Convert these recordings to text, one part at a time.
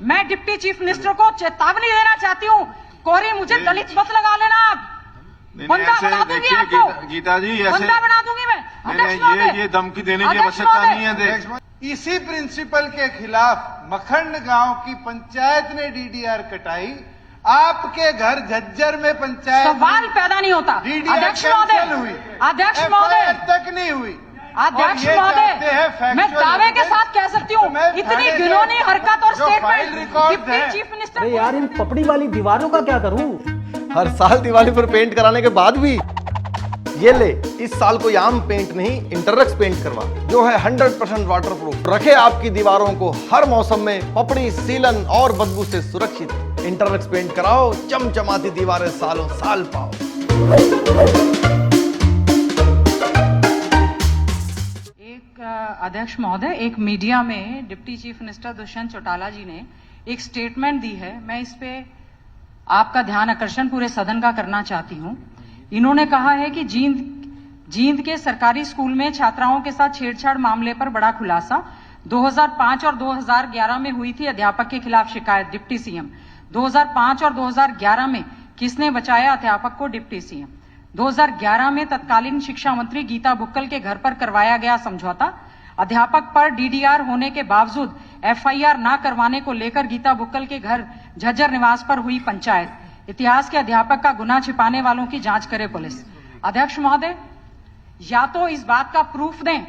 मैं deputy chief minister को चेतावनी देना चाहती हूँ, कोरी मुझे दलित मत लगा लेना आप, बंदा बना दूंगी आपको। गीता जी ऐसे बंदा बना दूंगी मैं। अध्यक्ष महोदय, ये धमकी देने की आवश्यकता नहीं है। इसी प्रिंसिपल के खिलाफ मखंड गांव की पंचायत ने डीडीआर कटाई, आपके घर झज्जर में पंचायत सवाल पैदा नहीं होता। अध्यक्ष महोदय, अध्यक्ष महोदय तक नहीं हुई। अध्यक्ष महोदय, मैं दावे के साथ कह सकती हूँ, इतनी घिनौनी हरकत और स्टेटमेंट डिप्टी चीफ मिनिस्टर। अरे यार, इन पपड़ी वाली दीवारों का क्या करूँ? हर साल दिवाली पर पेंट कराने के बाद भी ये ले, इस साल कोई आम पेंट नहीं, इंटरलक्स पेंट करवा, जो है 100% वाटरप्रूफ, रखे आपकी दीवारों को हर मौसम में पपड़ी, सीलन और बदबू से सुरक्षित। इंटरलक्स पेंट कराओ, चमचमाती दीवारें सालों साल पाओ। अध्यक्ष महोदय, एक मीडिया में deputy chief minister Dushyant Chautala ji ने एक स्टेटमेंट दी है, मैं इस पे आपका ध्यान आकर्षण पूरे सदन का करना चाहती हूं। इन्होंने कहा है कि जींद के सरकारी स्कूल में छात्राओं के साथ छेड़छाड़ मामले पर बड़ा खुलासा। 2005 और 2011 में हुई थी अध्यापक के खिलाफ शिकायत, डिप्टी सीएम। 2005 और 2011 में किसने बचाया अध्यापक को, डिप्टी सीएम। 2011 में तत्कालीन शिक्षा मंत्री गीता बुक्कल के घर पर करवाया गया समझौता। अध्यापक पर डीडीआर होने के बावजूद एफआईआर न करवाने को लेकर गीता बुक्कल के घर झज्जर निवास पर हुई पंचायत। इतिहास के अध्यापक का गुनाह छिपाने वालों की जांच करे पुलिस। अध्यक्ष महोदय, या तो इस बात का प्रूफ दें,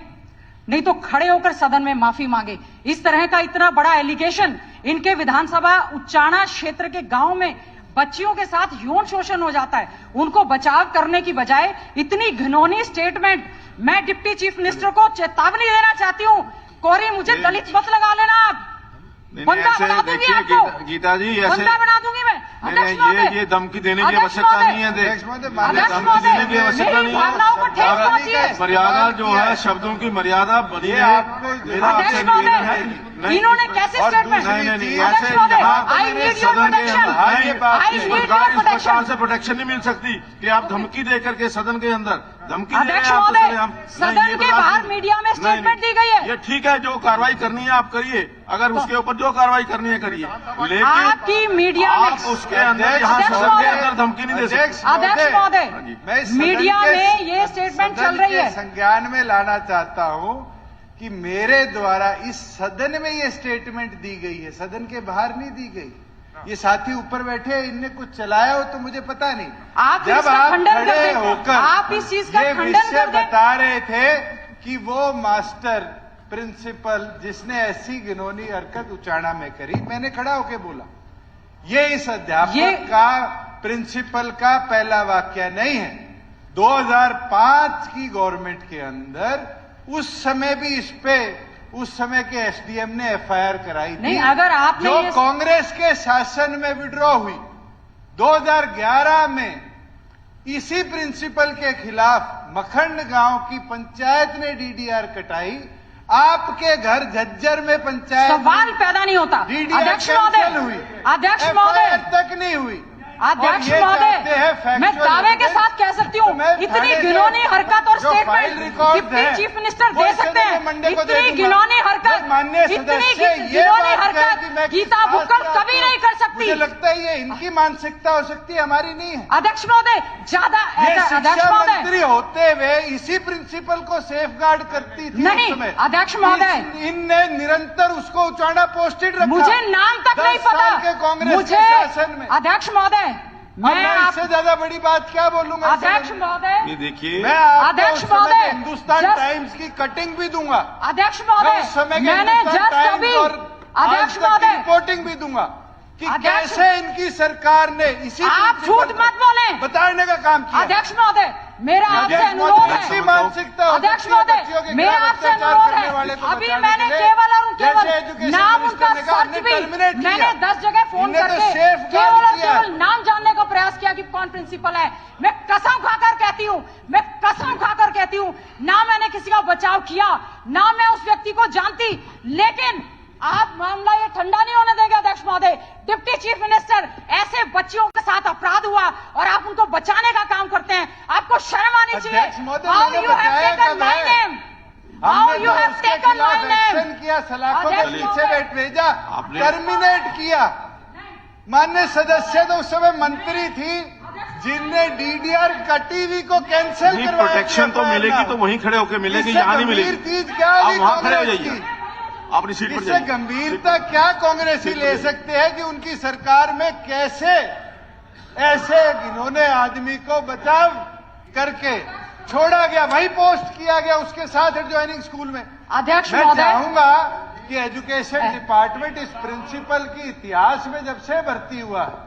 नहीं तो खड़े होकर सदन में माफी मांगे। इस तरह का इतना बड़ा एलिगेशन, इनके विधानसभा उच्चाणा क्षेत्र के गांव में बच्चियों के साथ यौन शोषण हो जाता है, उनको बचाव करने की बजाय इतनी घिनौनी स्टेटमेंट। मैं डिप्टी चीफ मिनिस्टर को चेतावनी देना चाहती हूँ, कोरी मुझे दलित मत लगा लेना आप, बंदा बना दूंगी आपको। गीता जी ऐसे बंदा बना दूंगी मैं। ये धमकी देने की आवश्यकता नहीं है। धमकी देने की आवश्यकता नहीं है। मर्यादा जो है, शब्दों की मर्यादा बनी है। मेरा आपसे निवेदन है, इन्होंने कैसे स्टेटमेंट, नहीं ऐसे इस प्रकार से प्रोटेक्शन नहीं मिल सकती कि आप धमकी दे करके सदन के अंदर धमकी दे रहे हैं। हम सदन के बाहर मीडिया में स्टेटमेंट दी गई है। ये ठीक है, जो कार्रवाई करनी है आप करिए, अगर उसके ऊपर जो कार्रवाई करनी है करिए, लेकिन आपकी मीडिया में उसके अंदर यहाँ सदन के अंदर धमकी नहीं दे सकते। अध्यक्ष महोदय, मीडिया में ये स्टेटमेंट चल रही है। संज्ञान में लाना चाहता हूँ कि मेरे द्वारा इस सदन में ये स्टेटमेंट दी गई है, सदन के बाहर नहीं दी गई। ये साथी ऊपर बैठे, इनने कुछ चलाया हो तो मुझे पता नहीं। जब आप खड़े होकर आप इस चीज का खंडन कर बता रहे थे कि वो मास्टर प्रिंसिपल जिसने ऐसी घिनौनी हरकत उचाणा में करी, मैंने खड़ा होकर बोला ये इस अध्यापक का, प्रिंसिपल का पहला वाक्य नहीं है। 2005 की गवर्नमेंट के अंदर उस समय भी इस पे उस समय के एसडीएम ने एफआईआर कराई थी। नहीं, अगर आप जो कांग्रेस के शासन में विड्रॉ हुई। 2011 में इसी प्रिंसिपल के खिलाफ मखंड गांव की पंचायत ने डीडीआर कटाई, आपके घर झज्जर में पंचायत। सवाल पैदा नहीं होता। अध्यक्ष महोदय, अध्यक्ष महोदय तक नहीं हुई। अध्यक्ष महोदय, मैं दावे के साथ कह सकती हूँ, इतनी घिनौनी हरकत और स्टेटमेंट डिप्टी चीफ मिनिस्टर दे सकते हैं। इतनी घिनौनी हरकत, इतनी घिनौनी हरकत गीता बुक्कल कभी नहीं कर सकती। मुझे लगता है ये इनकी मानसिकता हो सकती है, हमारी नहीं है। अध्यक्ष महोदय, ज्यादा शिक्षा मंत्री होते हुए इसी प्रिंसिपल को सेफगार्ड करती थी। नहीं अध्यक्ष महोदय, इनने निरंतर उसको उचाणा पोस्टेड रखा। मुझे नाम तक नहीं पता कांग्रेस के शासन में। अध्यक्ष महोदय, मैं इससे ज्यादा बड़ी बात क्या बोलूंगा। अध्यक्ष महोदय, ये देखिए, मैं अध्यक्ष महोदय, हिंदुस्तान टाइम्स की कटिंग भी दूंगा। अध्यक्ष महोदय, मैंने जस्ट अभी, अध्यक्ष महोदय, रिपोर्टिंग भी दूंगा कि कैसे इनकी सरकार ने इसी, आप झूठ मत बोले, बताने का काम किया। अध्यक्ष महोदय, मेरा आपसे अनुरोध है। मानसिकता अध्यक्ष महोदय, मेरा आपसे अनुरोध है, अभी मैंने केवल और केवल नाम उनका सच भी, मैंने 10 जगह फोन करके केवल और केवल नाम जानने का प्रयास किया कि कौन प्रिंसिपल है। मैं कसम खाकर कहती हूँ, मैं कसम खाकर कहती हूँ, ना मैंने किसी का बचाव किया, ना मैं उस व्यक्ति को जानती, लेकिन आप मामला ये ठंडा नहीं होने देंगे। अध्यक्ष महोदय, डिप्टी चीफ मिनिस्टर, ऐसे बच्चियों के साथ अपराध हुआ और आप उनको बचाने का काम करते हैं, आपको शर्म आनी चाहिए। How you have taken my name? हमने you तो have उसके taken खिलाफ my name. एक्शन किया, सलाखों के अध्यक्ष पीछे महोदय। भेजा, आपने- टर्मिनेट किया। माननीय सदस्य तो उस समय मंत्री थी जिनने डीडीआर कटी हुई को कैंसिल नहीं, करवाया। प्रोटेक्शन तो मिलेगी तो वहीं खड़े होकर मिलेगी, इससे यहाँ नहीं गंभीर मिलेगी। चीज क्या आप होगी वहाँ खड़े हो कांग्रेस जाइए, की? अपनी सीट पर इससे जाइए। गंभीरता क्या कांग्रेसी ले सकते हैं कि उनकी सरकार में कैसे ऐसे इन्होंने आदमी को बचाव करके छोड़ा गया, वही पोस्ट किया गया उसके साथ एडजॉइनिंग स्कूल में। अध्यक्ष मैं महोदय, चाहूंगा कि एजुकेशन डिपार्टमेंट इस प्रिंसिपल की इतिहास में जब से भर्ती हुआ है,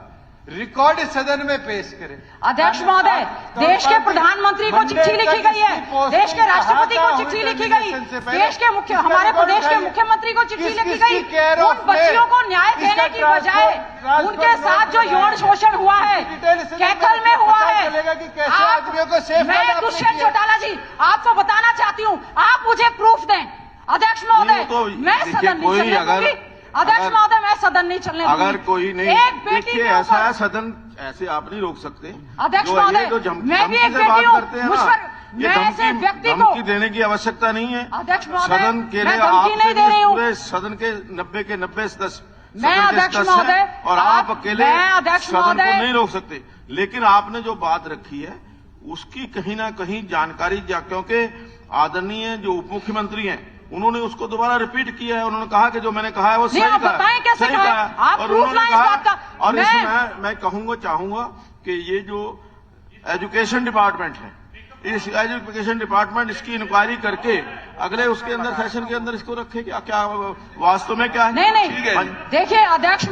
रिकॉर्ड सदन में पेश करे। अध्यक्ष महोदय, देश के प्रधानमंत्री को चिट्ठी लिखी गई है, देश के राष्ट्रपति को चिट्ठी लिखी गई, देश के हमारे प्रदेश के मुख्यमंत्री को चिट्ठी लिखी गई। उन बच्चियों को न्याय देने की बजाय उनके साथ जो यौन शोषण हुआ है, कैथल में हुआ है, मैं दुष्यंत चौटाला जी आपको बताना चाहती हूँ, आप मुझे प्रूफ दें। अध्यक्ष महोदय, मैं सदन नहीं चलने दूंगी। अध्यक्ष महोदय, मैं सदन नहीं चलने दूंगी। अगर कोई नहीं, एक बेटी देखिए के ऐसा है, ऊपर सदन ऐसे आप नहीं रोक सकते। अध्यक्ष जो ये महोदय, जो मैं भी एक धमकी से बात बेटी हूँ, करते हैं मुझ ना, पर ये मैं ऐसे व्यक्ति को धमकी देने की आवश्यकता नहीं है। अध्यक्ष महोदय, सदन के मैं लिए धमकी नहीं दे रही हूँ। पूरे सदन के 90 के 90 सदस्य मैं सदन के अध्यक्ष सदस्य महोदय, हैं और आप अकेले मैं अध्यक्ष सदन को महोदय, नहीं रोक सकते। लेकिन आपने जो बात रखी है उसकी कहीं ना कहीं जानकारी, क्योंकि आदरणीय जो उप मुख्यमंत्री हैं उन्होंने उसको दोबारा रिपीट किया है। उन्होंने कहा कि जो मैंने कहा है वो सही नहीं, आप कहा है, बताएं कैसे सही कहा है? कहा है। आप और proof उन्होंने लाएं इस बात का। और मैं- इसमें मैं चाहूंगा कि ये जो एजुकेशन डिपार्टमेंट है, इस एजुकेशन डिपार्टमेंट इसकी इंक्वायरी करके अगले उसके अंदर सेशन के अंदर इसको रखे क्या वास्तव में क्या है। नहीं ठीक है। देखिए अध्यक्ष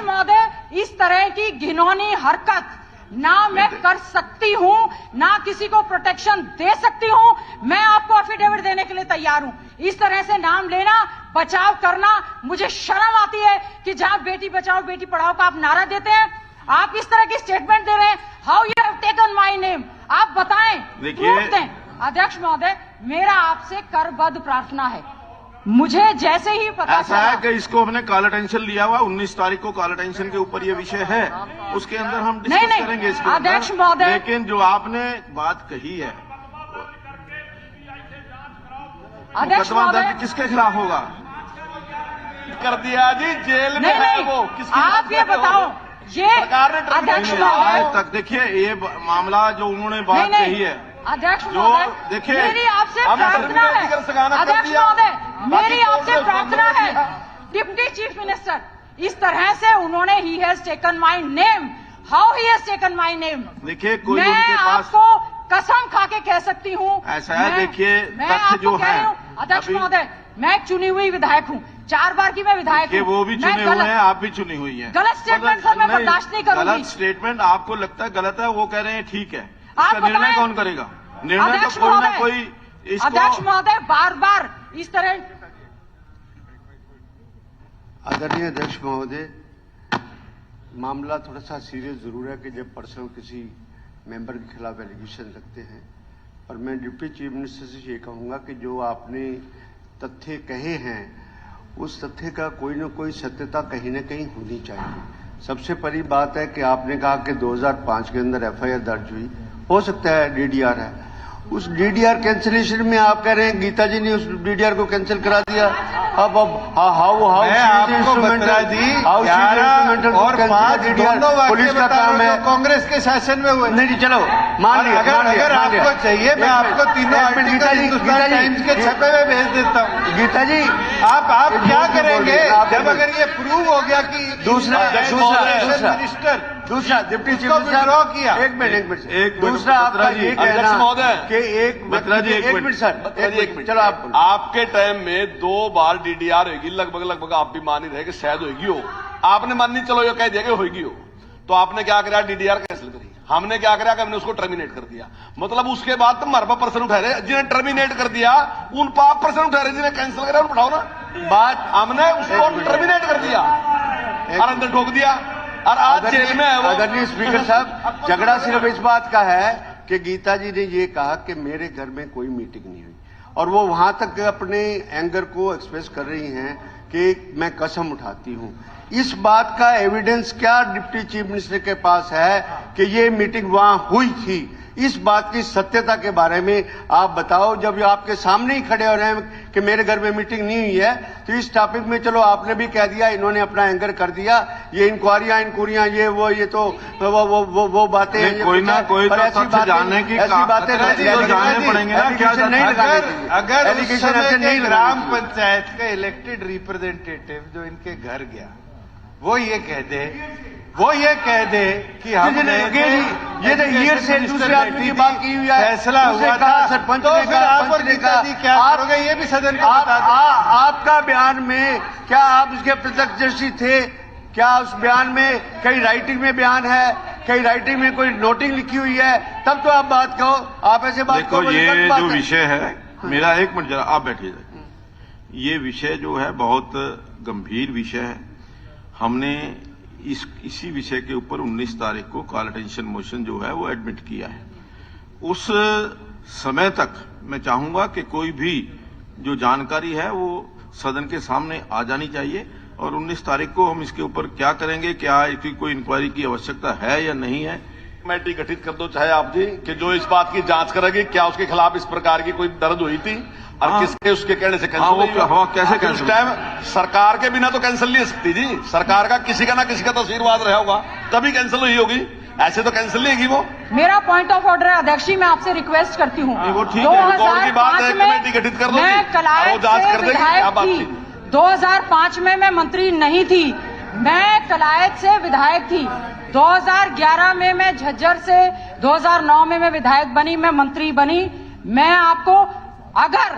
महोदय, इस तरह की घिनौनी हरकत ना मैं कर सकती हूं, ना किसी को प्रोटेक्शन दे सकती हूं। मैं आपको एफिडेविट देने के लिए तैयार हूं। इस तरह से नाम लेना, बचाव करना, मुझे शर्म आती है कि जहां बेटी बचाओ बेटी पढ़ाओ का आप नारा देते हैं, आप इस तरह की स्टेटमेंट दे रहे हैं। How you have taken my name, आप बताएं, देखिए- प्रूफ दें। अध्यक्ष महोदय, मेरा आपसे करबद्ध प्रार्थना है, मुझे जैसे ही पता ऐसा है चला कि इसको हमने काला टेंशन लिया हुआ, 19 तारीख को काला टेंशन के ऊपर ये विषय है, उसके अंदर हम डिस्कस नहीं, करेंगे इसके अध्यक्ष अंदर। महोदय- लेकिन जो आपने बात कही है, अध्यक्ष मुकदमा महोदय, दर्ज किसके खिलाफ होगा? कर दिया जी, जेल में है नहीं वो। किसकी आप ये बताओ, ये सरकार ने terminate अध्यक्ष किया। महोदय, आज तक देखिए ये मामला जो उन्होंने बात नहीं कही है, अध्यक्ष जो महोदय, देखिए, मेरी आपसे हम प्रार्थना terminate है, कर सकाना कर अध्यक्ष दिया। महोदय, बाकी मेरी तो आपसे उन्होंने प्रार्थना बंद कर है, दिया। डिप्टी चीफ मिनिस्टर, इस तरह से उन्होंने he has taken my name, how he has taken my name, देखिए कोई मैं उनके पास आपको कसम खा के कह सकती हूँ। ऐसा है, देखिए, मैं तथ्य आपको जो कह है, रही हूँ, अध्यक्ष अभी- महोदय, मैं एक चुनी हुई विधायक हूँ, 4 बार की मैं विधायक कि हूँ। वो भी मैं चुने हुए हैं, आप भी चुनी हुई हैं। गलत स्टेटमेंट को मैं बर्दाश्त नहीं करूंगी। गलत स्टेटमेंट आपको लगता है गलत है, वो कह रहे हैं ठीक है, आप इसका निर्णय बताएं। कौन करेगा? निर्णय अध्यक्ष तो कोई ना महोदय, कोई अध्यक्ष इसको महोदय, बार बार इस तरह आदरणीय अध्यक्ष महोदय, मामला थोड़ा सा सीरियस जरूर है कि जब पर्सनल किसी मेंबर के खिलाफ एलिगेशन लगते हैं, और मैं डिप्टी चीफ मिनिस्टर से ये कहूंगा कि जो आपने तथ्य कहे हैं उस तथ्य का कोई न कोई सत्यता कहीं न कहीं होनी चाहिए। सबसे बड़ी बात है कि आपने कहा कि 2005 के अंदर एफआईआर दर्ज हुई, हो सकता है डीडीआर है, उस डीडीआर कैंसिलेशन में आप कह रहे हैं गीता जी ने उस डीडीआर को कैंसिल करा दिया। अब हाउ मैं आपको बता दी 11 और 5 दोनों पुलिस वाक्य का बता काम रहा है। हूं जो कांग्रेस के शासन में हुए। नहीं चलो मान लिया, अगर आपको चाहिए मैं आपको तीनों आर्टिकल हिंदुस्तान टाइम्स के छपे हुए भेज देता हूँ। गीता जी आप क्या करेंगे आप जब अगर ये प्रूव हो गया कि दूसरा मिनिस्टर दूसरा डिप्टी चीफ उसको withdraw किया। एक मिनट एक मिनट, दूसरा आपका बत्रा जी, ये कहना अध्यक्ष महोदय, कि एक बत्रा जी, एक एक मिनट। मिनट सर, एक मिनट चलो आप आपके टाइम में 2 बार डीडीआर होगी, लगभग आप भी मान ही रहे कि शायद होगी हो। आपने मान नहीं, चलो ये कह दिया कि होगी हो, तो आपने क्या करा, डीडीआर कैंसिल करी। हमने क्या करा कि हमने उसको टर्मिनेट कर दिया। मतलब उसके बाद तुम हमारे पर पर्सन उठा रहे, जिन्हें टर्मिनेट कर दिया उन पर आप पर्सन उठा रहे, जिन्हें कैंसिल करा उन उठाओ ना। बात हमने उसको टर्मिनेट कर दिया और अंदर ठोक दिया, और आज जेल में है वो। आदरणीय स्पीकर साहब, झगड़ा सिर्फ इस बात का है कि गीता जी ने ये कहा कि मेरे घर में कोई मीटिंग नहीं हुई, और वो वहां तक अपने एंगर को एक्सप्रेस कर रही हैं कि मैं कसम उठाती हूं। इस बात का एविडेंस क्या डिप्टी चीफ मिनिस्टर के पास है कि ये मीटिंग वहां हुई थी? इस बात की सत्यता के बारे में आप बताओ। जब आपके सामने ही खड़े हो रहे हैं कि मेरे घर में मीटिंग नहीं हुई है, तो इस टॉपिक में चलो आपने भी कह दिया, इन्होंने अपना एंकर कर दिया, ये इंक्वायरियां ये वो, ये तो वो बातें हैं। कोई ना कोई तो तथ्य जानने की ऐसी बातें जानने पड़ेंगे ना, क्या अगर उस समय के ग्राम पंचायत का इलेक्टेड रिप्रेजेंटेटिव जो इनके घर गया वो ये कह दे कि हमने ये ईयर से दूसरे आदमी की बात की हुई है, फैसला हुआ था, सरपंच तो ने फिर आप और गीता जी क्या करोगे, ये भी सदन को बता दो। आपका बयान में क्या आप उसके प्रत्यक्षदर्शी थे? क्या उस बयान में कई राइटिंग में बयान है, कई राइटिंग में कोई नोटिंग लिखी हुई है? तब तो आप बात कहो। आप ऐसे बात देखो, ये जो विषय है, मेरा एक मिनट जरा आप बैठिए। ये विषय जो है बहुत गंभीर विषय है। हमने इसी विषय के ऊपर 19 तारीख को कॉल अटेंशन मोशन जो है वो एडमिट किया है। उस समय तक मैं चाहूंगा कि कोई भी जो जानकारी है वो सदन के सामने आ जानी चाहिए, और 19 तारीख को हम इसके ऊपर क्या करेंगे, क्या इसकी कोई इंक्वायरी की आवश्यकता है या नहीं है। कमेटी गठित कर दो चाहे आप जी, कि जो इस बात की जांच करेगी क्या उसके खिलाफ इस प्रकार की कोई दर्ज हुई थी और किसके उसके कहने से कैंसिल हुई। कैसे कैंसिल? उस टाइम सरकार के बिना तो कैंसिल नहीं हो सकती जी, सरकार का किसी का ना किसी का तो आशीर्वाद रहा होगा तभी कैंसिल हुई होगी, ऐसे तो कैंसिल नहीं होगी वो। मेरा पॉइंट ऑफ ऑर्डर है अध्यक्ष जी, मैं आपसे रिक्वेस्ट करती हूँ। वो ठीक है, कौन की बात है, कमेटी गठित कर दो, मैं कलायत से विधायक थी, 2005 में मैं मंत्री नहीं थी, मैं कलायत से विधायक थी। 2011 में मैं झज्जर से, 2009 में मैं विधायक बनी, मैं मंत्री बनी। मैं आपको अगर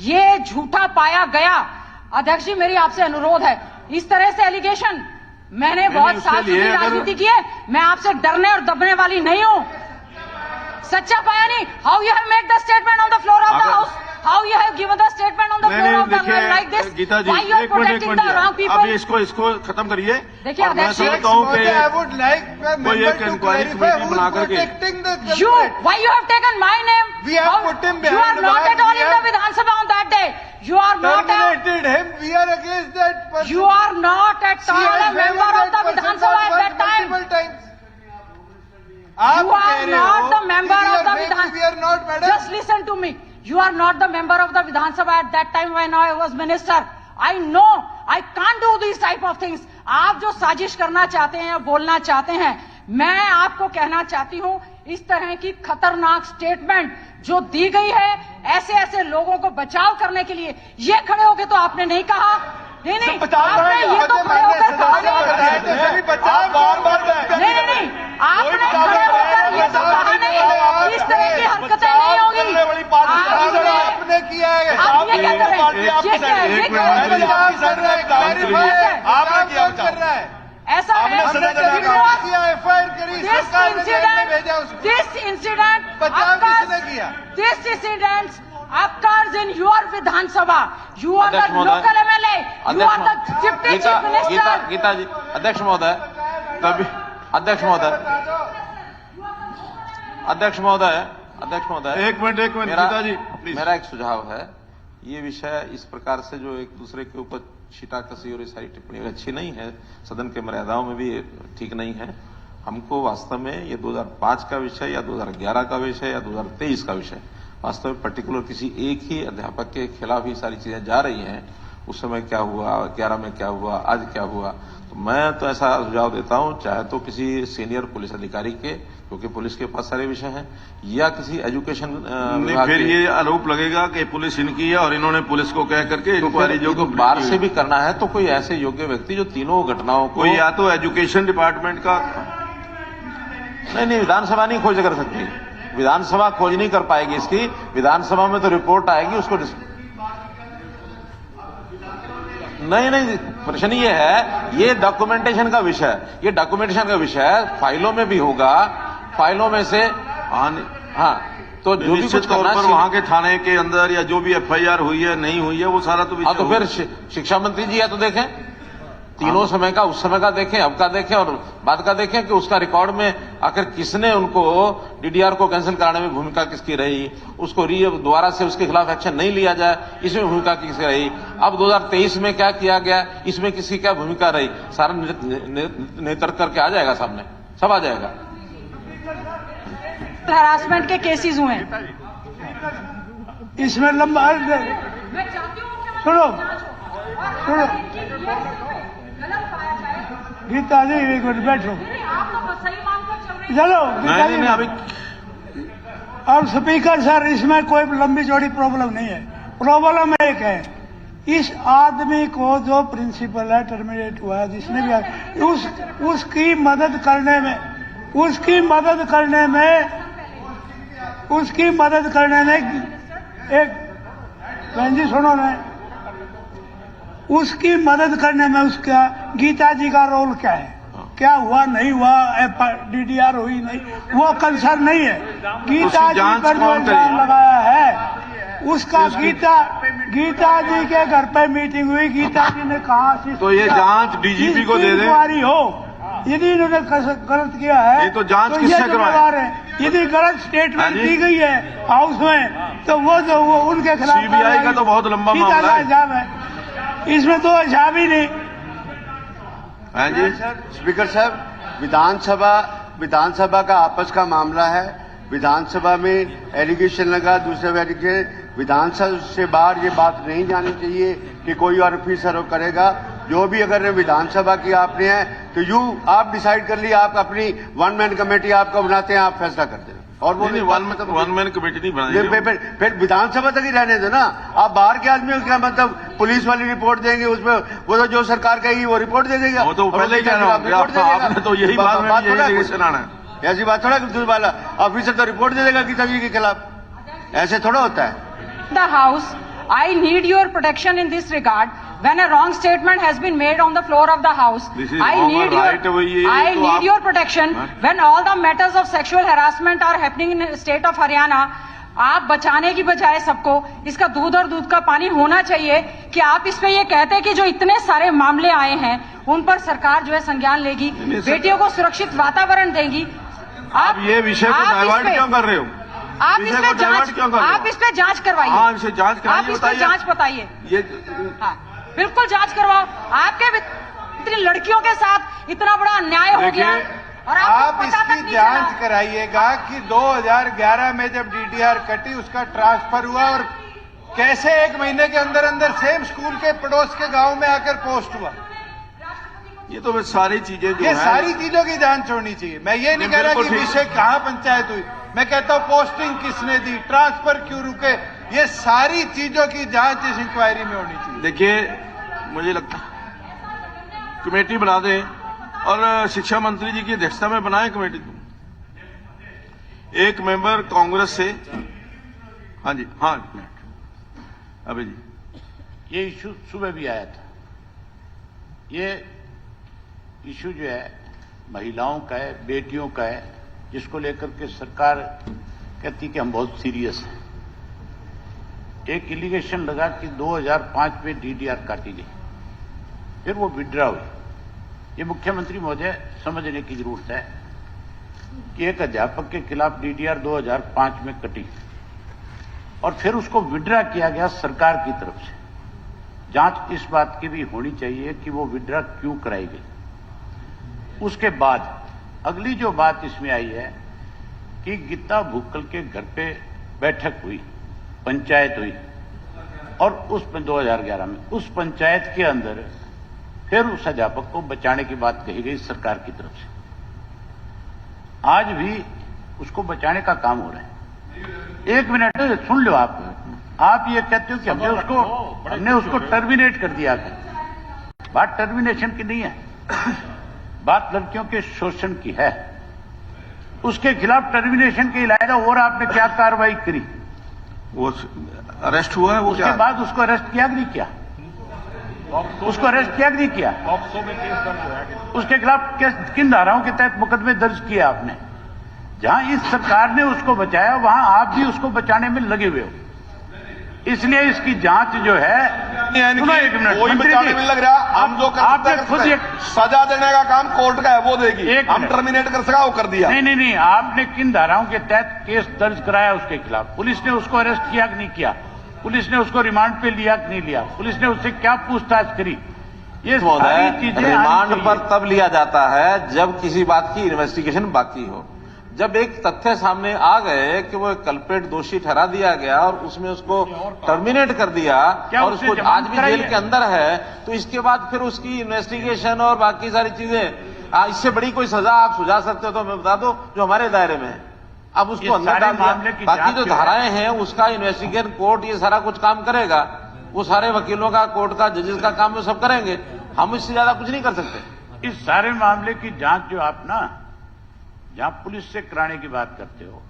ये झूठा पाया गया, अध्यक्ष जी मेरी आपसे अनुरोध है, इस तरह से एलिगेशन मैंने बहुत साल की राजनीति की है, मैं आपसे डरने और दबने वाली नहीं हूं। सच्चा पाया नहीं, how you have made the statement on the floor of the house, how you have given the statement on the floor of the house like this, Geeta ji, why you are protecting the wrong आप people. इसको खत्म करिए। देखिए अध्यक्ष जी, कहता हूं कि I would like कोई एक इंक्वायरी कमेटी बना करके you, why you have taken my name? We have put him You are behind not bars. at all We in the have Vidhan Sabha on that day. You are not terminated him. We are against that person. You are not at all a member of the Vidhan Sabha at that time. You are not the member of the Vidhan. We are not, madam. Just listen to me. You are not the member of the Vidhan Sabha at that time when I was minister. I know I can't do these type of things. आप जो साजिश करना चाहते हैं, बोलना चाहते हैं, मैं आपको कहना चाहती हूं, इस तरह की खतरनाक स्टेटमेंट जो दी गई है ऐसे ऐसे लोगों को बचाव करने के लिए, ये खड़े होके तो आपने नहीं कहा। नहीं नहीं, आपने ये तो खड़े होकर कहा नहीं, आपने खड़े होकर ये तो कहा नहीं, इस तरह की हरकतें नहीं होगी। आपने किया है। आप ये क्या कर रहे हैं? ये क्या है? ये क्या है? आपने किया कर रहा है। ऐसा है, एफआईआर करी, सरकार ने जेल में भेजा उसको। this incident बचाव किसने किया? this incident occurs in your Vidhan Sabha. You are the अध्यक्ष महोदय, local MLA. You are the deputy chief minister. Gita जी, अध्यक्ष महोदय, तभी अध्यक्ष महोदय, एक मिनट गीता जी प्लीज। मेरा एक सुझाव है, ये विषय इस प्रकार से जो एक दूसरे के ऊपर छीटाकसी और ये सारी टिप्पणी अच्छी नहीं है, सदन के मर्यादाओं में भी ठीक नहीं है। हमको वास्तव में ये 2005 का विषय या 2011 का विषय या 2023 का विषय, वास्तव में पर्टिकुलर किसी एक ही अध्यापक के खिलाफ ही सारी चीजें जा रही हैं। उस समय क्या हुआ, 11 में क्या हुआ, आज क्या हुआ, तो मैं तो ऐसा सुझाव देता हूं, चाहे तो किसी सीनियर पुलिस अधिकारी के, क्योंकि पुलिस के पास सारे विषय हैं, या किसी एजुकेशन विभाग फिर के। ये आरोप लगेगा कि पुलिस इनकी है और इन्होंने पुलिस को कह करके इंक्वायरी जो बाहर से भी करना है तो कोई ऐसे योग्य व्यक्ति जो तीनों घटनाओं को, कोई या तो एजुकेशन डिपार्टमेंट का, नहीं विधानसभा नहीं खोज कर सकती, विधानसभा खोज नहीं कर पाएगी इसकी, विधानसभा में तो रिपोर्ट आएगी उसको नहीं, प्रश्न ये है, ये डॉक्यूमेंटेशन का विषय है, ये डॉक्यूमेंटेशन का विषय है, फाइलों में भी होगा, फाइलों में से हाँ, तो जो भी निश्चित कुछ तौर करना पर वहां के थाने के अंदर या जो भी एफआईआर हुई है नहीं हुई है वो सारा तो हाँ, तो फिर शिक्षा मंत्री जी है तो देखें, तीनों समय का, उस समय का देखें, अब का देखें और बाद का देखें कि उसका रिकॉर्ड में आखिर किसने उनको डीडीआर को कैंसिल कराने में भूमिका किसकी रही, उसको दोबारा से उसके खिलाफ एक्शन नहीं लिया जाए इसमें भूमिका किसकी रही, अब 2023 में क्या किया गया इसमें किसकी क्या भूमिका रही, सारा नेतृत्व करके आ जाएगा सामने, सब आ जाएगा। हरासमेंट के केसेस हुए हैं। इसमें लंबा सुनो सुनो गीता जी एक मिनट बैठो, चलो गीता जी। अभी और स्पीकर सर, इसमें कोई लंबी चौड़ी प्रॉब्लम नहीं है। प्रॉब्लम एक है, इस आदमी को जो प्रिंसिपल है टर्मिनेट हुआ है, जिसने भी उसकी मदद करने में एक बहन जी सुनो ना, उसकी मदद करने में उसका गीता जी का रोल क्या है? क्या हुआ नहीं हुआ, डीडीआर हुई नहीं, वो कंसर्न नहीं है। गीता जी पर जो इल्जाम लगाया है उसका गीता जी के घर पे मीटिंग हुई, गीता जी ने कहा तो ये जांच डीजीपी को दे दें। हो यदि इन्होंने गलत किया है ये तो जांच किससे करवाए? यदि गलत स्टेटमेंट दी गई है हाउस में तो वो उनके खिलाफ सीबीआई का तो बहुत लंबा मामला है, इसमें तो हिसाब ही नहीं। हाँ जी स्पीकर साहब, विधानसभा का आपस का मामला है। विधानसभा में एलिगेशन लगा, दूसरे विधानसभा से बाहर ये बात नहीं जानी चाहिए कि कोई और ऑफिसर करेगा। जो भी अगर विधानसभा की आपने है तो आप डिसाइड कर लिए, आप अपनी वन मैन कमेटी आपको बनाते हैं, आप फैसला कर दें। और वो वन मैन कमेटी नहीं बनाई, फिर विधानसभा तक ही रहने दो ना। आप बाहर के आदमी क्या मतलब पुलिस वाली रिपोर्ट देंगे, उसमें वो तो जो सरकार कहेगी वो रिपोर्ट दे देगा। वो तो पहले ही कह रहा हूं, आपने तो यही बात में ऐसी बात थोड़ा दूसरी वाला ऑफिसर तो रिपोर्ट दे देगा गीता जी के खिलाफ, ऐसे थोड़ा होता है। The House, I need your protection in this regard. When a wrong statement has been made on the floor of the House, I need your protection. When all the matters of sexual harassment are happening in the state of Haryana, आप बचाने की बजाय सबको इसका दूध और दूध का पानी होना चाहिए कि आप इस पे ये कहते हैं कि जो इतने सारे मामले आए हैं उन पर सरकार जो है संज्ञान लेगी, बेटियों को सुरक्षित वातावरण देगी। आप ये विषय को डाइवर्ट क्यों कर रहे हो? आप इस पे जांच करवाइए। हाँ, इसे जांच कराइए, आप इस पे जांच बताइए। ये हाँ, बिल्कुल जांच करवाओ। आपके इतनी लड़कियों के साथ इतना बड़ा अन्याय हो गया और आप इसकी जांच कराइएगा कि 2011 में जब डीडीआर कटी उसका ट्रांसफर हुआ और कैसे 1 महीने के अंदर अंदर सेम स्कूल के पड़ोस के गांव में आकर पोस्ट हुआ। ये तो सारी चीजें जो ये सारी चीजों की जांच होनी चाहिए। मैं ये नहीं कह रहा कि विषय कहाँ पंचायत हुई, मैं कहता हूँ पोस्टिंग किसने दी, ट्रांसफर क्यों रुके, ये सारी चीजों की जांच इस इंक्वायरी में होनी चाहिए। देखिए, मुझे लगता कमेटी बना दें और शिक्षा मंत्री जी की अध्यक्षता में बनाए कमेटी। एक मेंबर कांग्रेस से, हाँ जी, हाँ अभी जी, ये इशू सुबह भी आया था। ये इशू जो है महिलाओं का है, बेटियों का है, जिसको लेकर के सरकार कहती कि हम बहुत सीरियस हैं। एक एलिगेशन लगा कि 2005 में डीडीआर काटी गई, फिर वो विड्रॉ हुई। ये मुख्यमंत्री महोदय समझने की जरूरत है कि एक अध्यापक के खिलाफ डीडीआर 2005 में कटी और फिर उसको विड्रॉ किया गया सरकार की तरफ से। जांच इस बात की भी होनी चाहिए कि वो विड्रॉ क्यों कराई गई। उसके बाद अगली जो बात इसमें आई है कि गीता भुक्कल के घर पे बैठक हुई, पंचायत हुई और उस 2011 में उस पंचायत के अंदर फिर उस अध्यापक को बचाने की बात कही गई सरकार की तरफ से। आज भी उसको बचाने का काम हो रहा है। 1 मिनट सुन लो आप ये कहते हो कि हमने उसको टर्मिनेट कर दिया। बात टर्मिनेशन की नहीं है, बात लड़कियों के शोषण की है। उसके खिलाफ टर्मिनेशन के अलावा और आपने क्या कार्रवाई करी? वो अरेस्ट हुआ है, वो उसके बाद उसको अरेस्ट किया कि नहीं किया? उसको अरेस्ट किया कि नहीं किया? उसके खिलाफ किन धाराओं के तहत मुकदमे दर्ज किए आपने? जहां इस सरकार ने उसको बचाया वहां आप भी उसको बचाने में लगे हुए हो। इसलिए इसकी जांच जो है, सुनो 1 मिनट, कोई बचाने में लग रहा, हम जो आपने खुद सजा देने का काम कोर्ट का है, वो देगी। हम टर्मिनेट कर सका, वो कर दिया। नहीं, आपने किन धाराओं के तहत केस दर्ज कराया उसके खिलाफ? पुलिस ने उसको अरेस्ट किया कि नहीं किया? पुलिस ने उसको रिमांड पे लिया कि नहीं लिया? पुलिस ने उससे क्या पूछताछ करी? ये सारी चीजें रिमांड पर तब लिया जाता है जब किसी बात की इन्वेस्टिगेशन बाकी हो। जब एक तथ्य सामने आ गए कि वो एक कल्प्रेट दोषी ठहरा दिया गया और उसमें उसको टर्मिनेट कर दिया और उसको आज भी जेल के अंदर है, तो इसके बाद फिर उसकी इन्वेस्टिगेशन और बाकी सारी चीजें, इससे बड़ी कोई सजा आप सुझा सकते हो तो मैं बता दो जो हमारे दायरे में है। अब उसको अंदर डाल दिया, बाकी जो धाराएं हैं उसका इन्वेस्टिगेशन कोर्ट ये सारा कुछ काम करेगा, वो सारे वकीलों का, कोर्ट का, जजेस का काम वो सब करेंगे, हम इससे ज्यादा कुछ नहीं कर सकते। इस सारे मामले की जांच जो आप ना जहां पुलिस से कराने की बात करते हो,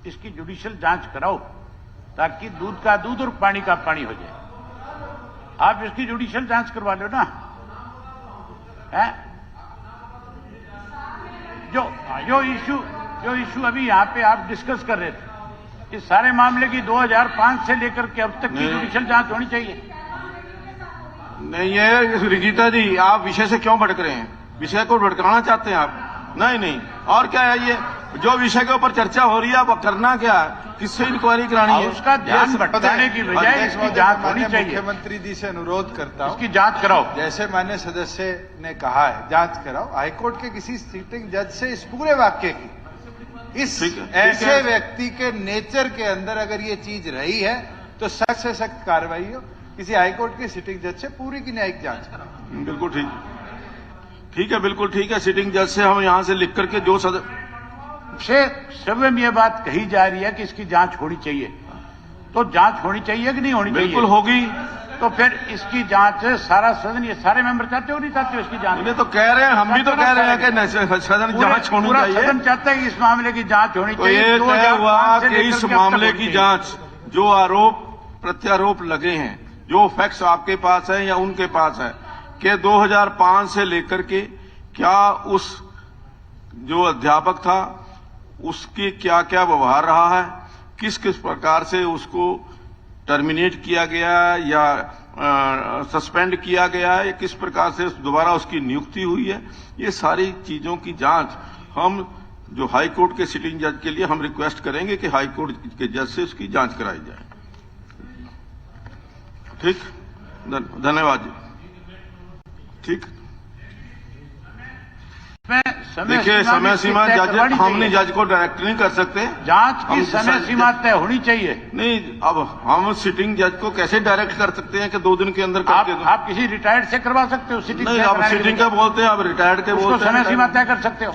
इसकी जुडिशियल जांच कराओ ताकि दूध का दूध और पानी का पानी हो जाए। आप इसकी जुडिशियल जांच करवा लो ना, है? जो इशू अभी यहां पे आप डिस्कस कर रहे थे, इस सारे मामले की 2005 से लेकर के अब तक की जुडिशियल जांच होनी चाहिए। नहीं है गीता जी, आप विषय से क्यों भटक रहे हैं? विषय को भटकाना चाहते हैं आप? नहीं, और क्या है ये जो विषय के ऊपर चर्चा हो रही है, अब करना क्या है, किससे इंक्वायरी करानी है? उसका ध्यान भटकाने की बजाय इसकी जांच होनी चाहिए। मुख्यमंत्री जी से अनुरोध करता हूं, इसकी जांच कराओ। जैसे माननीय सदस्य ने कहा है, जांच कराओ। हाईकोर्ट के किसी सिटिंग जज से इस पूरे वाक्य की, इस ऐसे व्यक्ति के नेचर के अंदर अगर ये चीज रही है तो सख्त से सख्त कार्रवाई हो। किसी हाईकोर्ट के सिटिंग जज से पूरी की न्यायिक जांच कराओ। बिल्कुल ठीक है, बिल्कुल ठीक है। सिटिंग जज से हम यहां से लिख करके जो सभी में ये बात कही जा रही है कि इसकी जांच होनी चाहिए, तो जांच होनी चाहिए कि नहीं होनी चाहिए? बिल्कुल होगी। तो फिर इसकी जांच सारा सदन, ये सारे मेंबर चाहते हो नहीं चाहते हो इसकी जांच? ये तो कह रहे हैं, हम भी तो कह रहे हैं कि सदन जांच होनी चाहिए। सदन चाहता है कि इस मामले की जांच होनी तो चाहिए। ये तय हुआ कि इस मामले की जांच, जो आरोप प्रत्यारोप लगे हैं, जो फैक्ट्स आपके पास है या उनके पास है, कि 2005 से लेकर के क्या उस जो अध्यापक था उसके क्या क्या व्यवहार रहा है, किस किस प्रकार से उसको टर्मिनेट किया गया या सस्पेंड किया गया है, या किस प्रकार से दोबारा उसकी नियुक्ति हुई है, ये सारी चीजों की जांच हम जो हाई कोर्ट के सिटिंग जज के लिए हम रिक्वेस्ट करेंगे कि हाई कोर्ट के जज से उसकी जांच कराई जाए। ठीक, धन्यवाद जी। ठीक, देखिए समय सीमा जज, हमने जज को डायरेक्ट नहीं कर सकते। जांच की समय सीमा तय होनी चाहिए। नहीं, अब हम सिटिंग जज को कैसे डायरेक्ट कर सकते हैं कि 2 दिन के अंदर करके दो? आप किसी रिटायर्ड से करवा सकते हो सिटिंग? नहीं, आप सिटिंग का बोलते हैं, आप रिटायर्ड के बोलते हैं, समय सीमा तय कर सकते हो।